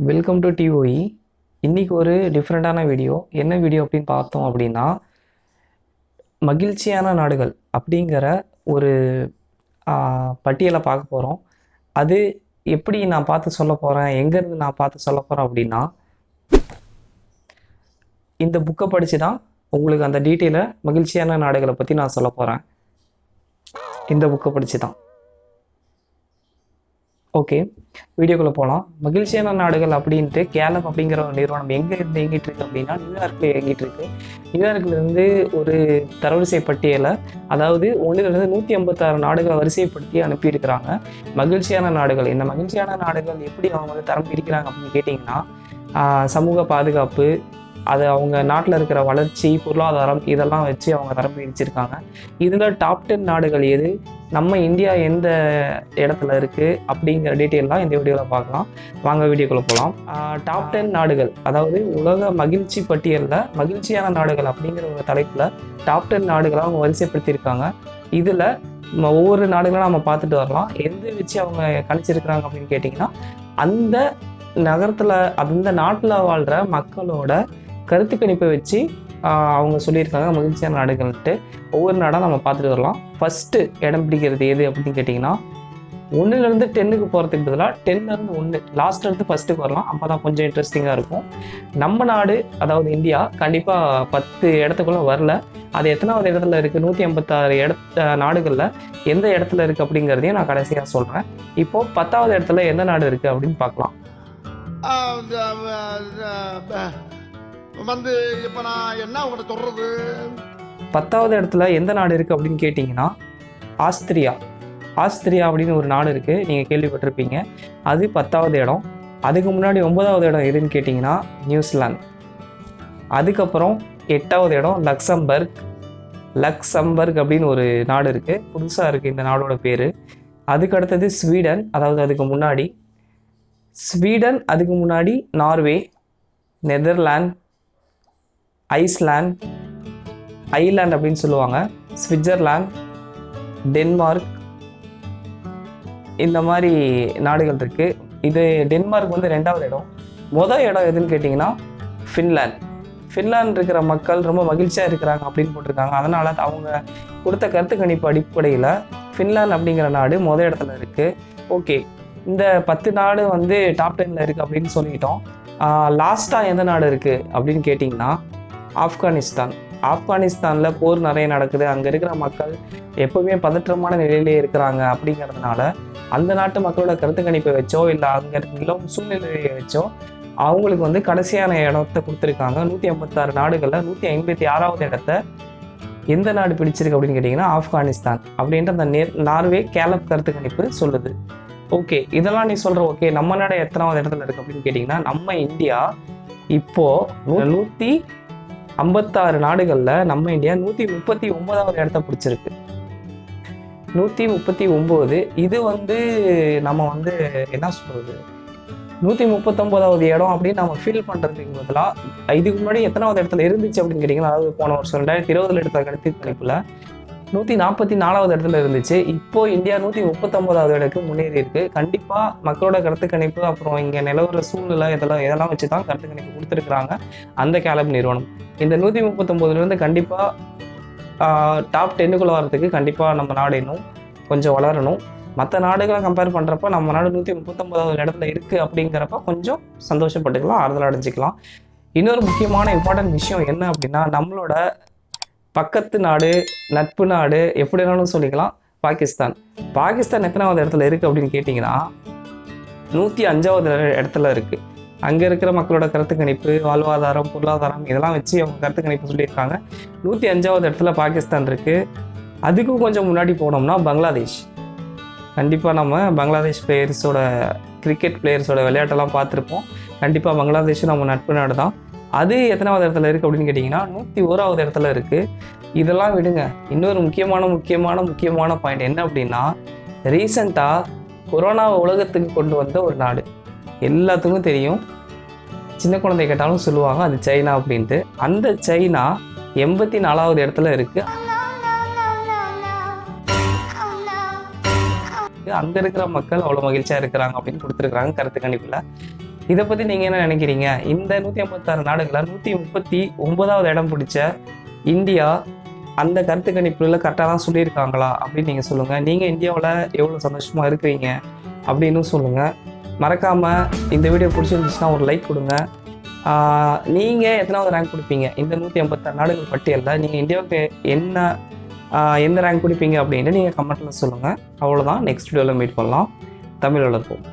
Welcome to DOE. இன்றைக்கி ஒரு டிஃப்ரெண்ட்டான வீடியோ. என்ன வீடியோ அப்படின்னு பார்த்தோம் அப்படின்னா, மகிழ்ச்சியான நாடுகள் அப்படிங்கிற ஒரு பட்டியலை பார்க்க போகிறோம். அது எப்படி நான் பார்த்து சொல்ல போகிறேன், எங்கேருந்து நான் பார்த்து சொல்ல போகிறேன் அப்படின்னா, இந்த புக்கை படித்து தான் உங்களுக்கு அந்த டீட்டெயிலை மகிழ்ச்சியான நாடுகளை பற்றி நான் சொல்ல போகிறேன். இந்த புக்கை படித்து தான். ஓகே, வீடியோக்குள்ளே போகலாம். மகிழ்ச்சியான நாடுகள் அப்படின்ட்டு கேலப் அப்படிங்கிற ஒரு நிறுவனம் எங்கே இருந்து இயங்கிட்டு இருக்கு அப்படின்னா நியூயார்க்கில் இயங்கிட்டு இருக்கு. நியூயார்க்லேருந்து ஒரு தரவரிசை பட்டியலை, அதாவது 1லிருந்து 156 நாடுகளை வரிசைப்படுத்தி அனுப்பியிருக்கிறாங்க. மகிழ்ச்சியான நாடுகள், இந்த மகிழ்ச்சியான நாடுகள் எப்படி அவங்க வந்து தரம் பிரிக்கிறாங்க அப்படின்னு கேட்டிங்கன்னா, சமூக பாதுகாப்பு, அது அவங்க நாட்டில் இருக்கிற வளர்ச்சி, பொருளாதாரம், இதெல்லாம் வச்சு அவங்க தரம் பிரிச்சிருக்காங்க. இதில் டாப் 10 நாடுகள் எது, நம்ம இந்தியா எந்த இடத்துல இருக்குது அப்படிங்கிற டீட்டெயிலாம் இந்த வீடியோவில் பார்க்கலாம். வாங்க வீடியோக்குள்ளே போகலாம். டாப் 10 நாடுகள், அதாவது உலக மகிழ்ச்சி பட்டியலில் மகிழ்ச்சியான நாடுகள் அப்படிங்கிற ஒரு தலைப்பில் டாப் 10 நாடுகளை அவங்க வரிசைப்படுத்தியிருக்காங்க. இதில் ஒவ்வொரு நாடுகளும் நம்ம பார்த்துட்டு வரலாம். எந்த வச்சு அவங்க கணிச்சிருக்கிறாங்க அப்படின்னு கேட்டிங்கன்னா, அந்த நகரத்தில், அந்த நாட்டில் வாழ்கிற மக்களோட கருத்து கணிப்பை வச்சு அவங்க சொல்லியிருக்காங்க மகிழ்ச்சியான நாடுகள்ன்ட்டு. ஒவ்வொரு நாடாக நம்ம பார்த்துட்டு வரலாம். ஃபஸ்ட்டு இடம் பிடிக்கிறது எது அப்படின்னு கேட்டிங்கன்னா, 1லேருந்து 10க்கு போகிறதுக்கு பதிலாக 10லேருந்து 1 லாஸ்ட் எடுத்து ஃபஸ்ட்டுக்கு வரலாம். அப்போ தான் கொஞ்சம் இன்ட்ரெஸ்டிங்காக இருக்கும். நம்ம நாடு, அதாவது இந்தியா, கண்டிப்பாக 10 இடத்துக்குள்ளே வரல. அது எத்தனாவது இடத்துல இருக்குது, 156 நாடுகளில் எந்த இடத்துல இருக்குது அப்படிங்கிறதையும் நான் கடைசியாக சொல்கிறேன். இப்போது 10வது இடத்துல எந்த நாடு இருக்குது அப்படின்னு பார்க்கலாம். வந்து இப்போ நான் என்ன உங்கள்கிட்ட சொல்கிறது, 10வது இடத்துல எந்த நாடு இருக்குது அப்படின்னு கேட்டிங்கன்னா, ஆஸ்திரியா. ஆஸ்திரியா அப்படின்னு ஒரு நாடு இருக்குது, நீங்கள் கேள்விப்பட்டிருப்பீங்க. அது 10வது இடம். அதுக்கு முன்னாடி 9வது இடம் எதுன்னு கேட்டிங்கன்னா நியூசிலாந்து. அதுக்கப்புறம் 8வது இடம் லக்சம்பர்க். லக்சம்பர்க் அப்படின்னு ஒரு நாடு இருக்குது, புதுசாக இருக்குது இந்த நாடோட பேர். அதுக்கு அடுத்தது ஸ்வீடன், அதாவது அதுக்கு முன்னாடி ஸ்வீடன். அதுக்கு முன்னாடி நார்வே, நெதர்லாந்து, ஐஸ்லாந்து, ஐலாண்ட் அப்படின்னு சொல்லுவாங்க, ஸ்விட்சர்லாந்து, டென்மார்க், இந்த மாதிரி நாடுகள் இருக்குது. இது டென்மார்க் வந்து 2வது இடம். மொதல் இடம் எதுன்னு கேட்டிங்கன்னா ஃபின்லாந்து. ஃபின்லாந்து இருக்கிற மக்கள் ரொம்ப மகிழ்ச்சியாக இருக்கிறாங்க அப்படின்னு போட்டிருக்காங்க. அதனால் அவங்க கொடுத்த கருத்து கணிப்பு அடிப்படையில் ஃபின்லாந்து அப்படிங்கிற நாடு மொதல் இடத்துல இருக்குது. ஓகே, இந்த 10 நாடு வந்து டாப் 10ல் இருக்குது அப்படின்னு சொல்லிட்டோம். லாஸ்ட்டாக எந்த நாடு இருக்குது அப்படின்னு கேட்டிங்கன்னா ஆப்கானிஸ்தான். ஆப்கானிஸ்தானில் போர் நிறைய நடக்குது. அங்கே இருக்கிற மக்கள் எப்போவுமே பதற்றமான நிலையிலே இருக்கிறாங்க. அப்படிங்கிறதுனால அந்த நாட்டு மக்களோட கருத்து கணிப்பை வச்சோ இல்லை அங்கே நிலவும் சூழ்நிலையை வச்சோ அவங்களுக்கு வந்து கடைசியான இடத்த கொடுத்துருக்காங்க. 156 நாடுகளில் 156வது இடத்த எந்த நாடு பிடிச்சிருக்கு அப்படின்னு கேட்டிங்கன்னா ஆப்கானிஸ்தான் அப்படின்ற அந்த நார்வே கேலப் கருத்து கணிப்பு சொல்லுது. ஓகே, இதெல்லாம் நீ சொல்கிற ஓகே, நம்ம நாடு எத்தனாவது இடத்துல இருக்குது அப்படின்னு கேட்டிங்கன்னா, நம்ம இந்தியா இப்போது 156 நாடுகளில் நம்ம இந்தியா 139வது இடத்த பிடிச்சிருக்கு. 139. இது வந்து நம்ம வந்து என்ன சொல்கிறது, 139வது இடம் அப்படின்னு நம்ம ஃபீல் பண்ணுறதுக்கு பதிலாக இதுக்கு முன்னாடி எத்தனாவது இடத்துல இருந்துச்சு அப்படின்னு கேட்டிங்கன்னா, அதாவது போன வருஷம் 2020 எடுத்த கருத்து கணிப்பில் 144வது இடத்துல இருந்துச்சு. இப்போது இந்தியா 139வது இடத்துக்கு முன்னேறி இருக்குது. கண்டிப்பாக மக்களோட கருத்து கணிப்பு, அப்புறம் இங்கே நிலவர சூழ்நிலை, இதெல்லாம் வச்சு தான் கருத்து கணிப்பு கொடுத்துருக்குறாங்க அந்த கேலப் நிறுவனம். இந்த 139லேருந்து கண்டிப்பாக டாப் 10க்குள்ளே வரதுக்கு கண்டிப்பாக நம்ம நாடு இன்னும் கொஞ்சம் வளரணும். மற்ற நாடுகளை கம்பேர் பண்ணுறப்ப நம்ம நாடு 139வது இடத்துல இருக்குது அப்படிங்கிறப்ப கொஞ்சம் சந்தோஷப்பட்டுக்கலாம், ஆறுதல் அடைஞ்சிக்கலாம். இன்னொரு முக்கியமான இம்பார்ட்டன்ட் விஷயம் என்ன அப்படின்னா, நம்மளோட பக்கத்து நாடு, நட்பு நாடு, எப்படி வேணாலும் சொல்லிக்கலாம், பாகிஸ்தான். பாகிஸ்தான் எத்தனாவது இடத்துல இருக்குது அப்படின்னு கேட்டிங்கன்னா 105வது இடத்துல இருக்குது. அங்கே இருக்கிற மக்களோட கருத்து கணிப்பு, வாழ்வாதாரம், பொருளாதாரம், இதெல்லாம் வச்சு அவங்க கருத்து கணிப்பு சொல்லியிருக்காங்க. 105வது இடத்துல பாகிஸ்தான் இருக்குது. அதுக்கும் கொஞ்சம் முன்னாடி போனோம்னா பங்களாதேஷ். கண்டிப்பாக நம்ம பங்களாதேஷ் பிளேயர்ஸோட, கிரிக்கெட் பிளேயர்ஸோட விளையாட்டெல்லாம் பார்த்துருப்போம். கண்டிப்பாக பங்களாதேஷும் நம்ம நட்பு நாடு தான். அது எத்தனாவது இடத்துல இருக்குது அப்படின்னு கேட்டிங்கன்னா 101வது இடத்துல இருக்குது. இதெல்லாம் விடுங்க, இன்னொரு முக்கியமான பாயிண்ட் என்ன அப்படின்னா, ரீசெண்டாக கொரோனாவை உலகத்துக்கு கொண்டு வந்த ஒரு நாடு எல்லாத்துக்கும் தெரியும். சின்ன குழந்தை கேட்டாலும் சொல்லுவாங்க அது சைனா அப்படின்ட்டு. அந்த சைனா 84வது இடத்துல இருக்குது. அங்கே இருக்கிற மக்கள் அவ்வளோ மகிழ்ச்சியாக இருக்கிறாங்க அப்படின்னு கொடுத்துருக்குறாங்க கருத்து கணிப்பில். இதை பற்றி நீங்கள் என்ன நினைக்கிறீங்க? இந்த 156 நாடுகளில் 139வது இடம் பிடிச்ச இந்தியா அந்த கருத்து கணிப்புல கரெக்டாக தான் சொல்லியிருக்காங்களா அப்படின்னு நீங்கள் சொல்லுங்கள். நீங்கள் இந்தியாவில் எவ்வளோ சந்தோஷமாக இருக்கிறீங்க அப்படின்னு சொல்லுங்கள். மறக்காமல் இந்த வீடியோ பிடிச்சிருந்துச்சுன்னா ஒரு லைக் கொடுங்க. நீங்கள் எத்தனாவது ரேங்க் கொடுப்பீங்க இந்த 156 நாடுகள் பட்டியலில்? நீங்கள் இந்தியாவுக்கு எந்த ரேங்க் கொடுப்பீங்க அப்படின்னு நீங்கள் கமெண்ட்டில் சொல்லுங்கள். அவ்வளோதான். நெக்ஸ்ட் வீடியோவில் மீட் பண்ணலாம். தமிழ் வளர்ப்போம்.